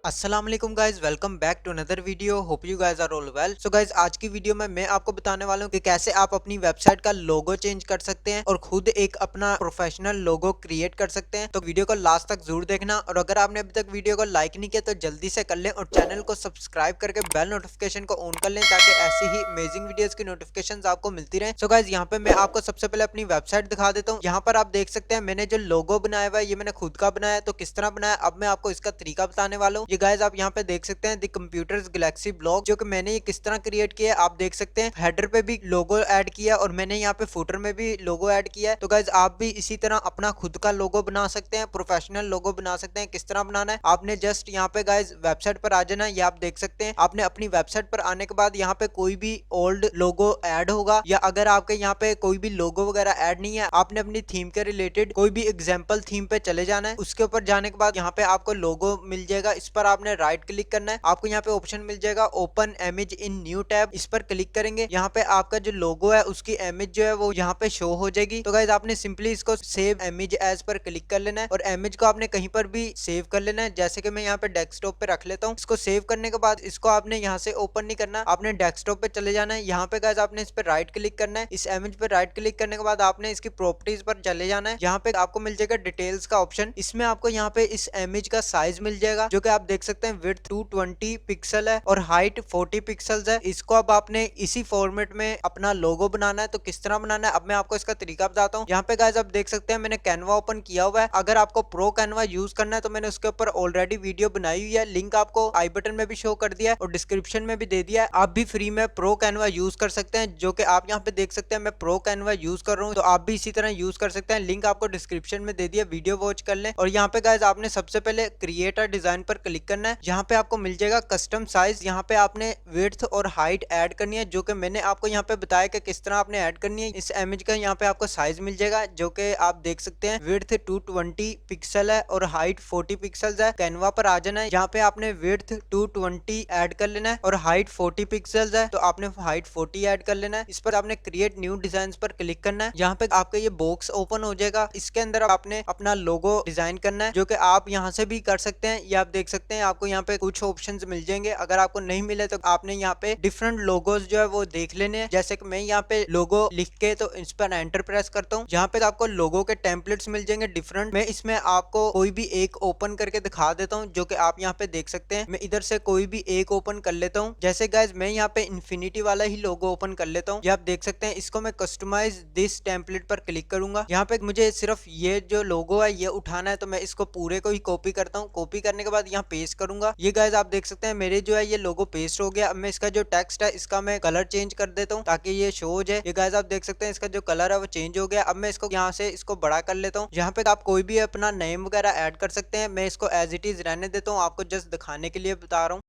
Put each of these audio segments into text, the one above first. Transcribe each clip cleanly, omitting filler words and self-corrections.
अस्सलाम वालेकुम guys, welcome back to another video. Hope you guys are all well. So guys, आज की video में मैं आपको बताने वाला हूँ कि कैसे आप अपनी वेबसाइट का लोगो चेंज कर सकते हैं और खुद एक अपना प्रोफेशनल लोगो क्रिएट कर सकते हैं। तो वीडियो को लास्ट तक जरूर देखना, और अगर आपने अभी तक वीडियो को लाइक नहीं किया तो जल्दी से कर लें और चैनल को सब्सक्राइब करके बेल नोटिफिकेशन को ऑन कर लें ताकि ऐसी ही अमेजिंग वीडियोस की नोटिफिकेशन आपको मिलती रहे। सो गाइज, यहाँ पे मैं आपको सबसे पहले अपनी वेबसाइट दिखा देता हूँ। यहाँ पर आप देख सकते हैं मैंने जो लोगो बनाया हुआ है ये मैंने खुद का बनाया है। तो किस तरह बनाया अब मैं आपको इसका तरीका बताने वाला हूँ। ये गाइज आप यहाँ पे देख सकते हैं द कंप्यूटर्स गैलेक्सी ब्लॉग, जो कि मैंने ये किस तरह क्रिएट किया है आप देख सकते हैं। हेडर पे भी लोगो ऐड किया और मैंने यहाँ पे फुटर में भी लोगो ऐड किया है। तो गाइज आप भी इसी तरह अपना खुद का लोगो बना सकते हैं, प्रोफेशनल लोगो बना सकते हैं। किस तरह बनाना है आपने जस्ट यहाँ पे गाइज वेबसाइट पर आ जाना है। ये आप देख सकते हैं आपने अपनी वेबसाइट पर आने के बाद यहाँ पे कोई भी ओल्ड लोगो ऐड होगा, या अगर आपके यहाँ पे कोई भी लोगो वगैरह ऐड नहीं है आपने अपनी थीम के रिलेटेड कोई भी एग्जाम्पल थीम पे चले जाना है। उसके ऊपर जाने के बाद यहाँ पे आपको लोगो मिल जाएगा, इस पर आपने राइट क्लिक करना है। आपको यहाँ पे ऑप्शन मिल जाएगा open image in new tab, इस पर क्लिक करेंगे। यहाँ पे आपका जो लोगो है उसकी इमेज जो है वो यहाँ पे शो हो जाएगी। तो गाइज आपने सिंपली इसको सेव इमेज एज पर क्लिक कर लेना है और इमेज को आपने कहीं पर भी सेव कर लेना है। जैसे कि मैं यहाँ पे डेस्कटॉप पे रख लेता हूँ। इसको सेव करने के बाद इसको आपने यहाँ से ओपन नहीं करना, आपने डेस्कटॉप पे चले जाना है। यहाँ पे गाइज आपने इस पर राइट क्लिक करना है। इस इमेज पर राइट क्लिक करने के बाद आपने इसकी प्रॉपर्टीज पर चले जाना है। यहाँ पे आपको मिल जाएगा डिटेल्स का ऑप्शन, इसमें आपको यहाँ पे इस इमेज का साइज मिल जाएगा जो कि आप देख सकते हैं विड्थ 220 पिक्सल है और हाइट 40 पिक्सल्स है। इसको अब आपने इसी फॉर्मेट में अपना लोगो बनाना है। तो किस तरह बनाना है अब मैं आपको इसका तरीका बताता हूँ। यहाँ पे गाइस आप देख सकते हैं मैंने कैनवा ओपन किया हुआ है। अगर आपको प्रो कैनवा यूज करना है तो मैंने उसके ऊपर ऑलरेडी वीडियो बनाई हुई है, लिंक आपको आई बटन में भी शो कर दिया है और डिस्क्रिप्शन में भी दे दिया है। आप भी फ्री में प्रो कैनवा यूज कर सकते हैं, जो कि आप यहाँ पे देख सकते हैं मैं प्रो कैनवा यूज कर रहा हूँ। तो आप भी इसी तरह यूज कर सकते हैं, लिंक आपको डिस्क्रिप्शन में दे दिया, वीडियो वॉच कर लें। और यहाँ पे गाइस आपने सबसे पहले क्रिएट अ डिजाइन पर क्लिक करना है। यहाँ पे आपको मिल जाएगा कस्टम साइज, यहाँ पे आपने विड्थ और हाइट ऐड करनी है, जो कि मैंने आपको यहाँ पे बताया कि किस तरह आपने ऐड करनी है। इस इमेज का यहाँ पे आपको साइज मिल जाएगा जो कि आप देख सकते हैं विड्थ 220 पिक्सल है और हाइट 40 पिक्सल्स है। कैनवा पर आ जाना है, यहाँ पे आपने विड्थ 220 ऐड कर लेना है और हाइट 40 पिक्सल्स है तो आपने हाइट 40 ऐड कर लेना है। इस पर आपने क्रिएट न्यू डिजाइन पर क्लिक करना है। यहाँ पे आपका ये बॉक्स ओपन हो जाएगा, इसके अंदर आपने अपना लोगो डिजाइन करना है, जो कि आप यहाँ से भी कर सकते हैं। ये आप देख सकते हैं आपको यहाँ पे कुछ ऑप्शंस मिल जाएंगे। अगर आपको नहीं मिले तो आपने यहाँ पे डिफरेंट लोगोज जो है वो देख लेने हैं। जैसे कि मैं यहाँ पे लोगो लिख के तो इस पर एंटर प्रेस करता हूँ। यहाँ पे आपको लोगो के टेम्पलेट्स मिल जाएंगे डिफरेंट। मैं इसमें आपको कोई भी एक ओपन करके दिखा देता हूँ, जो कि आप यहाँ पे देख सकते हैं। मैं इधर से कोई भी एक ओपन कर लेता हूँ। जैसे गाइज मैं यहाँ पे इन्फिनिटी वाला ही लोगो ओपन कर लेता हूँ। ये आप देख सकते हैं, इसको मैं कस्टमाइज दिस टेम्पलेट पर क्लिक करूंगा। यहाँ पे मुझे सिर्फ ये जो लोगो है ये उठाना है, तो मैं इसको पूरे को ही कॉपी करता हूँ। कॉपी करने के बाद यहाँ पेस्ट करूंगा। ये गाइज आप देख सकते हैं मेरे जो है ये लोगो पेस्ट हो गया। अब मैं इसका जो टेक्स्ट है इसका मैं कलर चेंज कर देता हूँ ताकि ये शो हो जाए। ये गाइज आप देख सकते हैं इसका जो कलर है वो चेंज हो गया। अब मैं इसको यहाँ से इसको बड़ा कर लेता हूँ। यहाँ पे आप कोई भी अपना नेम वगैरह ऐड कर सकते हैं, मैं इसको एज इट इज रहने देता हूँ, आपको जस्ट दिखाने के लिए बता रहा हूँ।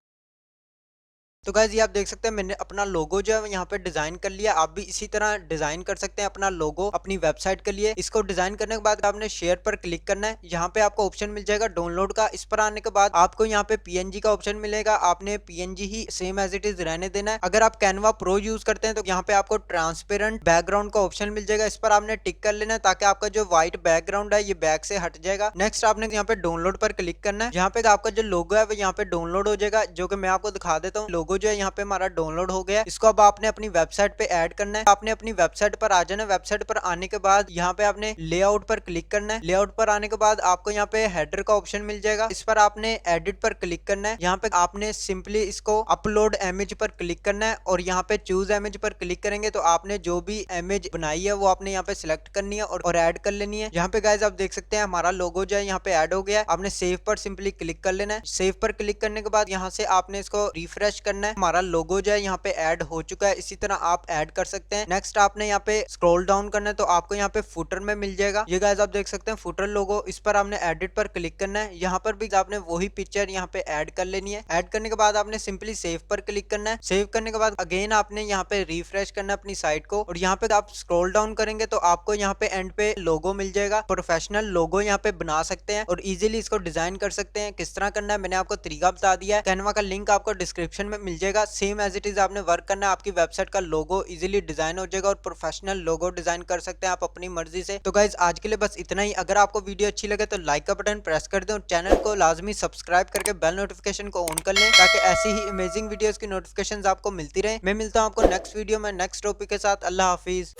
तो गाइज ये आप देख सकते हैं मैंने अपना लोगो जो है यहाँ पे डिजाइन कर लिया। आप भी इसी तरह डिजाइन कर सकते हैं अपना लोगो अपनी वेबसाइट के लिए। इसको डिजाइन करने के बाद आपने शेयर पर क्लिक करना है। यहाँ पे आपको ऑप्शन मिल जाएगा डाउनलोड का। इस पर आने के बाद आपको यहाँ पे पीएनजी का ऑप्शन मिलेगा, आपने पीएनजी ही सेम एज इट इज रहने देना है। अगर आप कैनवा प्रो यूज करते हैं तो यहाँ पे आपको ट्रांसपेरेंट बैकग्राउंड का ऑप्शन मिल जाएगा, इस पर आपने टिक कर लेना है ताकि आपका जो व्हाइट बैकग्राउंड है ये बैक से हट जाएगा। नेक्स्ट आपने यहाँ पे डाउनलोड पर क्लिक करना है। यहाँ पे आपका जो लोगो है वो यहाँ पे डाउनलोड हो जाएगा, जो कि मैं आपको दिखा देता हूँ। लोगो जो है यहाँ पे हमारा डाउनलोड हो गया। इसको अब आपने अपनी वेबसाइट पे ऐड करना है। आपने अपनी वेबसाइट पर आ जाना। वेबसाइट पर आने के बाद यहाँ पे आपने लेआउट पर क्लिक करना है। लेआउट पर आने के बाद आपको यहाँ पे हेडर का ऑप्शन मिल जाएगा, इस पर आपने एडिट पर क्लिक करना है। यहाँ पे आपने सिंपली इसको अपलोड इमेज पर क्लिक करना है और यहाँ पे चूज इमेज पर क्लिक करेंगे तो आपने जो भी इमेज बनाई है वो आपने यहाँ पे सिलेक्ट करनी है और ऐड कर लेनी है। यहाँ पे गाइज आप देख सकते हैं हमारा लोगो जो है यहाँ पे ऐड हो गया। आपने सेव पर सिंपली क्लिक कर लेना है। सेव पर क्लिक करने के बाद यहाँ से आपने इसको रिफ्रेश करना है। हमारा लोगो जो है यहाँ पे ऐड हो चुका है। इसी तरह आप ऐड कर सकते हैं। नेक्स्ट आपने यहाँ पे स्क्रॉल डाउन करना है तो आपको यहाँ पे फुटर में मिल जाएगा। ये गाइस आप देख सकते हैं फुटर लोगो, इस पर आपने एडिट पर क्लिक करना है। यहाँ पर भी आपने वही पिक्चर यहाँ पे ऐड कर लेनी है। ऐड करने के बाद आपने सिंपली सेव पर क्लिक करना है। सेव करने के बाद अगेन आपने यहाँ पे रिफ्रेश करना है अपनी साइट को और यहाँ पे आप स्क्रॉल डाउन करेंगे तो आपको यहाँ पे एंड पे लोगो मिल जाएगा। प्रोफेशनल लोगो यहाँ पे बना सकते हैं और इजीली इसको डिजाइन कर सकते हैं। किस तरह करना है मैंने आपको तरीका बता दिया है। कैनवा का लिंक आपको डिस्क्रिप्शन में मिल मिल जाएगा। सेम एज इट इज आपने वर्क करना है, आपकी वेबसाइट का लोगो इजीली डिजाइन हो जाएगा और प्रोफेशनल लोगो डिजाइन कर सकते हैं आप अपनी मर्जी से। तो गाइज आज के लिए बस इतना ही। अगर आपको वीडियो अच्छी लगे तो लाइक का बटन प्रेस कर दें और चैनल को लाजमी सब्सक्राइब करके बेल नोटिफिकेशन को ऑन कर लें ताकि ऐसी ही अमेजिंग वीडियोस की नोटिफिकेशंस आपको मिलती रहे। मैं मिलता हूं आपको नेक्स्ट वीडियो में नेक्स्ट टॉपिक के साथ। अल्लाह हाफिज।